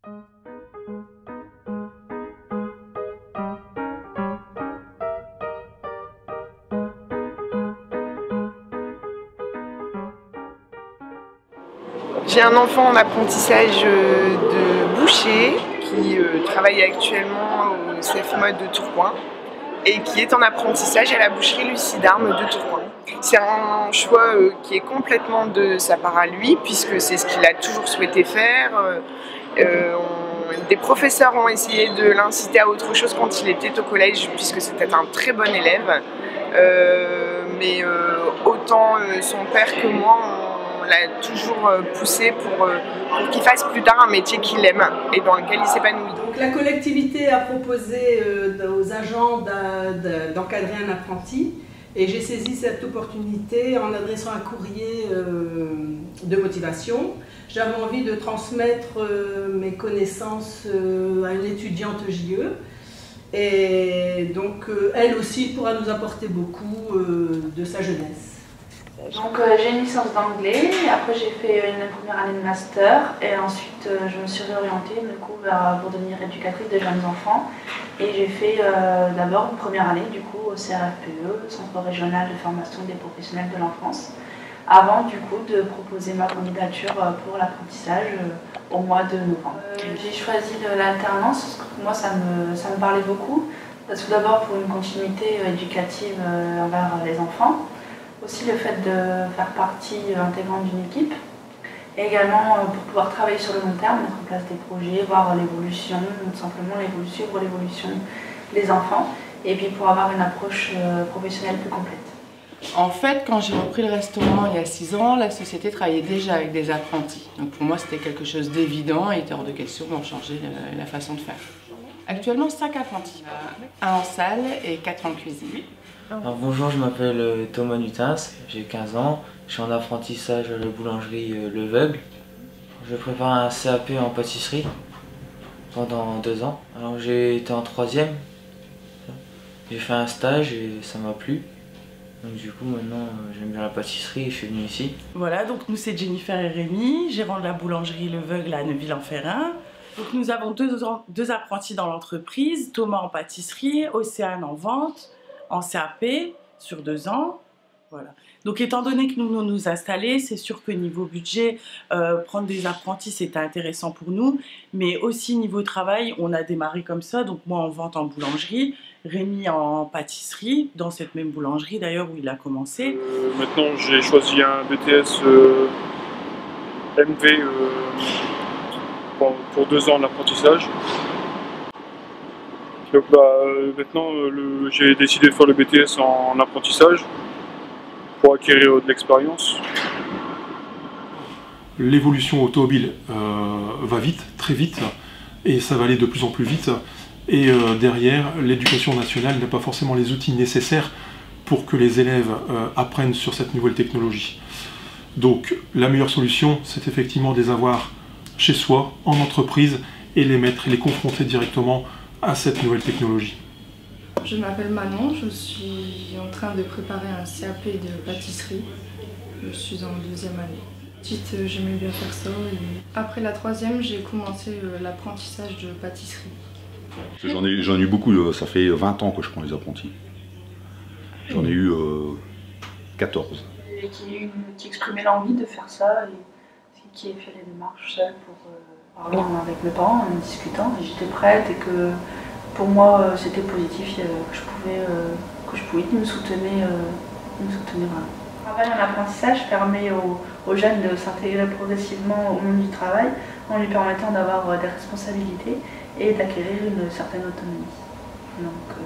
J'ai un enfant en apprentissage de boucher qui travaille actuellement au CF Mode de Tourcoing et qui est en apprentissage à la boucherie Lucie d'Armes de Tourcoing. C'est un choix qui est complètement de sa part à lui, puisque c'est ce qu'il a toujours souhaité faire. Des professeurs ont essayé de l'inciter à autre chose quand il était au collège, puisque c'était un très bon élève. Mais autant son père que moi, on l'a toujours poussé pour qu'il fasse plus tard un métier qu'il aime et dans lequel il s'épanouit. Donc la collectivité a proposé aux agents d'encadrer un apprenti et j'ai saisi cette opportunité en adressant un courrier de motivation. J'avais envie de transmettre mes connaissances à une étudiante JE et donc elle aussi pourra nous apporter beaucoup de sa jeunesse. Donc j'ai une licence d'anglais, après j'ai fait une première année de master et ensuite je me suis réorientée du coup pour devenir éducatrice de jeunes enfants et j'ai fait d'abord une première année du coup au CRFPE, Centre Régional de Formation des Professionnels de l'Enfance, avant du coup de proposer ma candidature pour l'apprentissage au mois de novembre. J'ai choisi l'alternance parce que pour moi ça me parlait beaucoup, tout d'abord pour une continuité éducative envers les enfants. Aussi le fait de faire partie intégrante d'une équipe et également pour pouvoir travailler sur le long terme, mettre en place des projets, voir l'évolution, tout simplement suivre l'évolution des enfants et puis pour avoir une approche professionnelle plus complète. En fait, quand j'ai repris le restaurant il y a 6 ans, la société travaillait déjà avec des apprentis. Donc pour moi c'était quelque chose d'évident et il était hors de question d'en changer la façon de faire. Actuellement 5 apprentis, 1 en salle et 4 en cuisine. Alors, bonjour, je m'appelle Thomas Nutins, j'ai 15 ans, je suis en apprentissage à la boulangerie Le Veugle. Je prépare un CAP en pâtisserie pendant 2 ans. Alors j'ai été en 3e, j'ai fait un stage et ça m'a plu. Donc du coup maintenant j'aime bien la pâtisserie et je suis venu ici. Voilà, donc nous c'est Jennifer et Rémi, gérants de la boulangerie Le Veugle à Neuville-en-Ferrin. Donc nous avons deux apprentis dans l'entreprise, Thomas en pâtisserie, Océane en vente, en CAP sur 2 ans. Voilà. Donc étant donné que nous nous installer, c'est sûr que niveau budget, prendre des apprentis c'était intéressant pour nous, mais aussi niveau travail, on a démarré comme ça, donc moi en vente en boulangerie, Rémi en pâtisserie, dans cette même boulangerie d'ailleurs où il a commencé. Maintenant j'ai choisi un BTS MV pour 2 ans d'apprentissage. Donc maintenant j'ai décidé de faire le BTS en apprentissage pour acquérir de l'expérience. L'évolution automobile va vite, très vite, et ça va aller de plus en plus vite. Et derrière, l'éducation nationale n'a pas forcément les outils nécessaires pour que les élèves apprennent sur cette nouvelle technologie. Donc la meilleure solution, c'est effectivement de les avoir chez soi, en entreprise, et les confronter directement à cette nouvelle technologie. Je m'appelle Manon, je suis en train de préparer un CAP de pâtisserie. Je suis en 2e année. Petite, j'aimais bien faire ça. Et après la 3e, j'ai commencé l'apprentissage de pâtisserie. J'en ai eu beaucoup, ça fait 20 ans que je prends les apprentis. J'en ai eu 14. Et qui exprimait l'envie de faire ça et qui a fait les démarches seule pour parler avec mes parents en discutant. J'étais prête et que pour moi c'était positif, que je pouvais me soutenir. Le travail en apprentissage permet aux jeunes de s'intégrer progressivement au monde du travail en lui permettant d'avoir des responsabilités et d'acquérir une certaine autonomie. Donc,